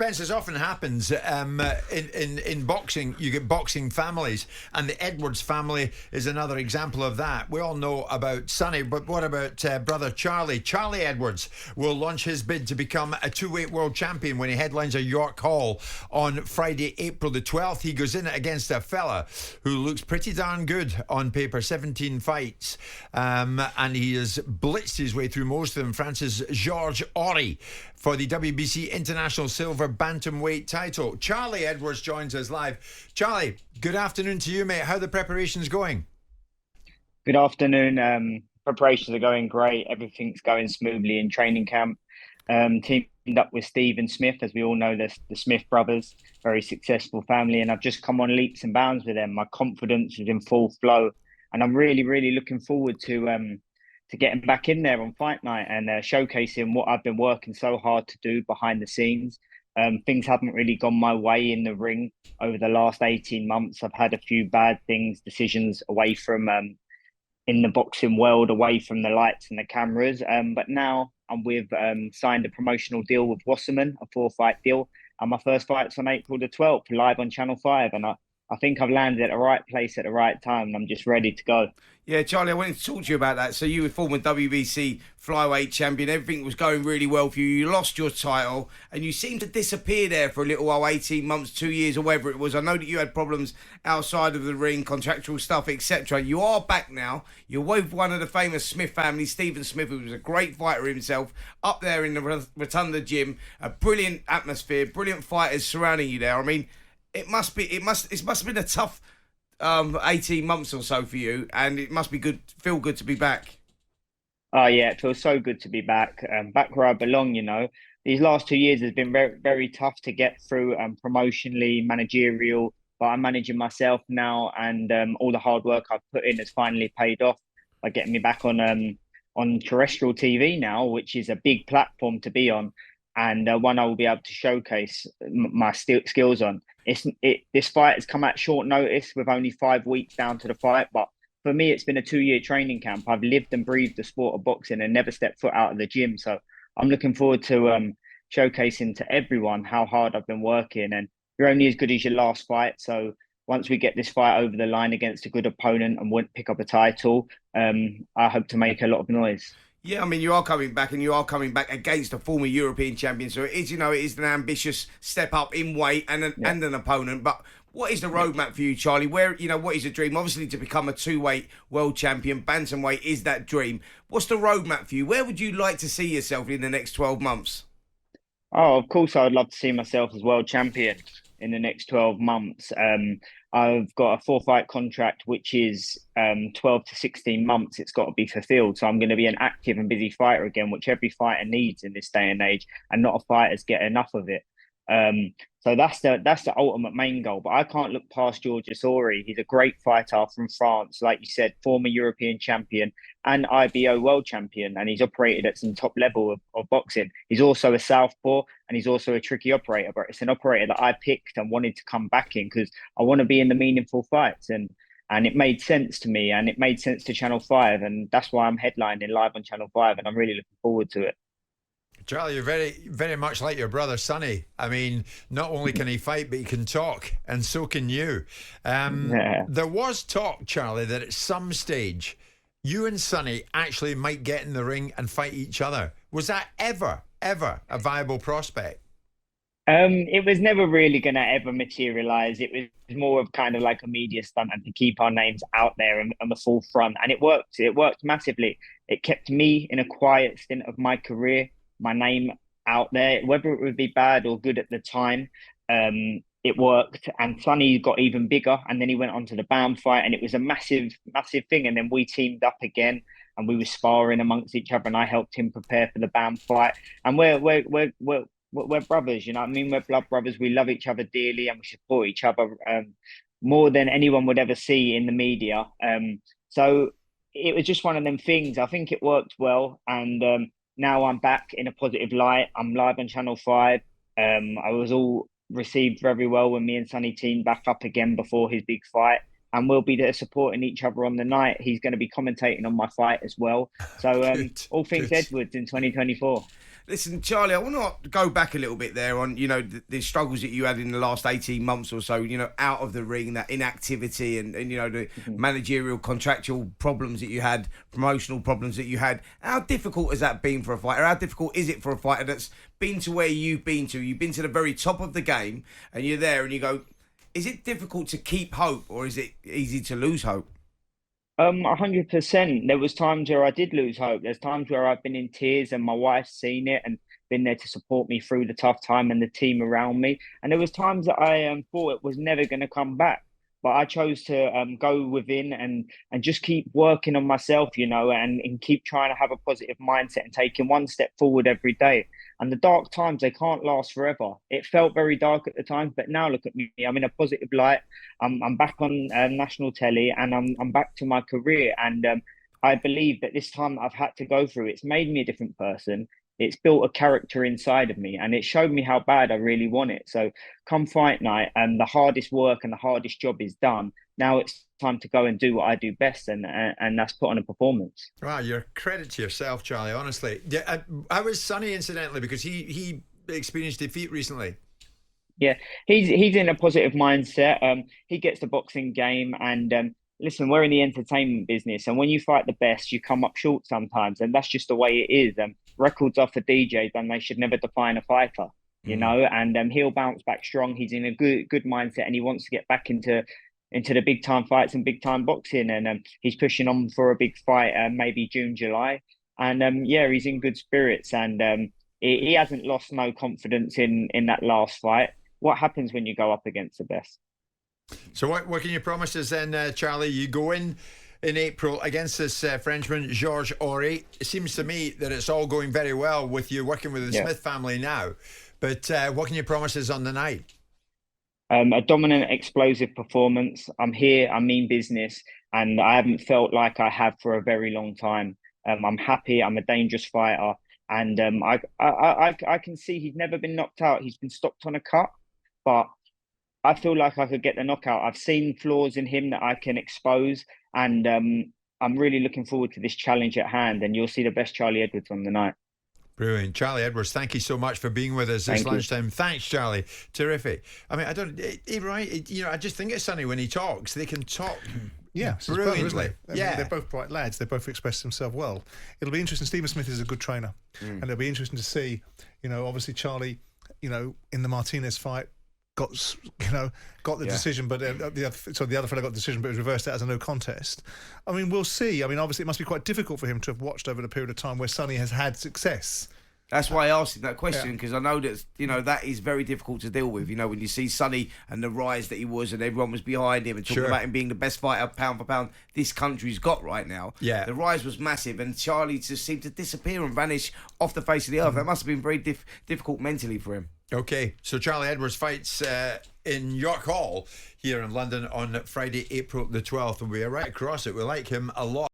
Spence, as often happens in boxing, you get boxing families, and the Edwards family is another example of that. We all know about Sonny, but what about brother Charlie? Charlie Edwards will launch his bid to become a two-weight world champion when he headlines a York Hall on Friday, April the 12th. He goes in against a fella who looks pretty darn good on paper, 17 fights, and he has blitzed his way through most of them. Francis George Ori for the WBC International Silver Bantamweight title. Charlie Edwards joins us live. Charlie, good afternoon to you, mate. How are the preparations going? Good afternoon. Preparations are going great. Everything's going smoothly in training camp. Teamed up with Stephen Smith, as we all know, the Smith brothers, very successful family, and I've just come on leaps and bounds with them. My confidence is in full flow, and I'm really, really looking forward to getting back in there on fight night and showcasing what I've been working so hard to do behind the scenes. Things haven't really gone my way in the ring over the last 18 months. I've had a few bad decisions away from in the boxing world, away from the lights and the cameras. But now I'm signed a promotional deal with Wasserman, a 4-fight deal. And my first fight's on April the 12th, live on Channel 5. And I think I've landed at the right place at the right time, and I'm just ready to go. Yeah, Charlie, I wanted to talk to you about that. So you were former WBC flyweight champion. Everything was going really well for you. You lost your title, and you seemed to disappear there for a little while, 18 months, 2 years, or whatever it was. I know that you had problems outside of the ring, contractual stuff, etc. You are back now. You're with one of the famous Smith family, Stephen Smith, who was a great fighter himself, up there in the Rotunda gym. A brilliant atmosphere, brilliant fighters surrounding you there. I mean, it must have been a tough 18 months or so for you, and it must be feel good to be back. Oh yeah, it feels so good to be back, back where I belong. These last 2 years has been very, very tough to get through, promotionally, managerial. But I'm managing myself now, and all the hard work I've put in has finally paid off by getting me back on terrestrial TV now, which is a big platform to be on, and one I will be able to showcase my skills on. This fight has come at short notice with only 5 weeks down to the fight, but for me, it's been a 2-year training camp. I've lived and breathed the sport of boxing and never stepped foot out of the gym. So I'm looking forward to showcasing to everyone how hard I've been working. And you're only as good as your last fight. So once we get this fight over the line against a good opponent and won't pick up a title, I hope to make a lot of noise. Yeah, I mean, you are coming back, and you are coming back against a former European champion. So it is, it is an ambitious step up in weight and an opponent. But what is the roadmap for you, Charlie? What is the dream? Obviously, to become a two-weight world champion, bantamweight is that dream. What's the roadmap for you? Where would you like to see yourself in the next 12 months? Oh, of course, I would love to see myself as world champion in the next 12 months. I've got a 4-fight contract, which is 12 to 16 months. It's got to be fulfilled. So I'm going to be an active and busy fighter again, which every fighter needs in this day and age, and not a fighters get enough of it. So that's the ultimate main goal. But I can't look past George Asori. He's a great fighter from France, like you said, former European champion and IBO world champion, and he's operated at some top level of boxing. He's also a southpaw, and he's also a tricky operator, but it's an operator that I picked and wanted to come back in because I want to be in the meaningful fights, and it made sense to me, and it made sense to Channel 5, and that's why I'm headlining live on Channel 5, and I'm really looking forward to it. Charlie, you're very, very much like your brother Sonny. I mean, not only can he fight, but he can talk, and so can you. There was talk, Charlie, that at some stage you and Sonny actually might get in the ring and fight each other. Was that ever a viable prospect? It was never really going to ever materialize. It was more of kind of like a media stunt and to keep our names out there and on the forefront. And it worked. It worked massively. It kept me in a quiet stint of my career, my name out there, whether it would be bad or good at the time. It worked, and Sonny got even bigger, and then he went on to the BAM fight, and it was a massive, massive thing. And then we teamed up again, and we were sparring amongst each other, and I helped him prepare for the BAM fight. And we're brothers, you know what I mean? We're blood brothers. We love each other dearly, and we support each other more than anyone would ever see in the media. So it was just one of them things. I think it worked well, and now I'm back in a positive light. I'm live on Channel 5. I was all received very well when me and Sonny teamed back up again before his big fight. And we'll be there supporting each other on the night. He's going to be commentating on my fight as well. So all things Good. Edwards in 2024. Listen, Charlie, I want to go back a little bit there on, the struggles that you had in the last 18 months or so, out of the ring, that inactivity and the managerial, contractual problems that you had, promotional problems that you had. How difficult has that been for a fighter? How difficult is it for a fighter that's been to where you've been to? You've been to the very top of the game and you're there and you go, is it difficult to keep hope or is it easy to lose hope? 100%. There was times where I did lose hope. There's times where I've been in tears and my wife's seen it and been there to support me through the tough time and the team around me. And there was times that I thought it was never going to come back. But I chose to go within and just keep working on myself, and keep trying to have a positive mindset and taking one step forward every day. And the dark times, they can't last forever. It felt very dark at the time, but now look at me. I'm in a positive light. I'm back on national telly and I'm back to my career. And I believe that this time I've had to go through, it's made me a different person. It's built a character inside of me and it showed me how bad I really want it. So come fight night and the hardest work and the hardest job is done. Now it's time to go and do what I do best and that's put on a performance. Wow, you're credit to yourself, Charlie, honestly. Yeah, how was Sonny, incidentally, because he experienced defeat recently? Yeah, he's in a positive mindset. He gets the boxing game and listen, we're in the entertainment business and when you fight the best, you come up short sometimes and that's just the way it is. Records are for DJs and they should never define a fighter, and he'll bounce back strong. He's in a good mindset and he wants to get back into the big time fights and big time boxing. And he's pushing on for a big fight, maybe June, July. And he's in good spirits and he hasn't lost no confidence in that last fight. What happens when you go up against the best? So what can you promise us then, Charlie? You go in April against this Frenchman, Georges Ori. It seems to me that it's all going very well with you working with the Smith family now. But what can you promise us on the night? A dominant, explosive performance. I'm here, I mean business, and I haven't felt like I have for a very long time. I'm happy, I'm a dangerous fighter, and I can see he's never been knocked out. He's been stopped on a cut, but I feel like I could get the knockout. I've seen flaws in him that I can expose, and I'm really looking forward to this challenge at hand, and you'll see the best Charlie Edwards on the night. Brilliant. Charlie Edwards, thank you so much for being with us this lunchtime. Thanks, Charlie. Terrific. I mean, I just think it's Sonny when he talks. They can talk brilliantly. They're both bright lads. They both express themselves well. It'll be interesting. Stephen Smith is a good trainer. And it'll be interesting to see, obviously Charlie, in the Martinez fight, got the decision, but the other fellow got the decision, but it was reversed out as a no contest. I mean, we'll see. I mean, obviously, it must be quite difficult for him to have watched over the period of time where Sonny has had success. That's why I asked him that question, because I know that that is very difficult to deal with. When you see Sonny and the rise that he was, and everyone was behind him and talking about him being the best fighter pound for pound this country's got right now. Yeah, the rise was massive, and Charlie just seemed to disappear and vanish off the face of the earth. That must have been very difficult mentally for him. Okay, so Charlie Edwards fights in York Hall here in London on Friday, April the 12th, and we are right across it. We like him a lot.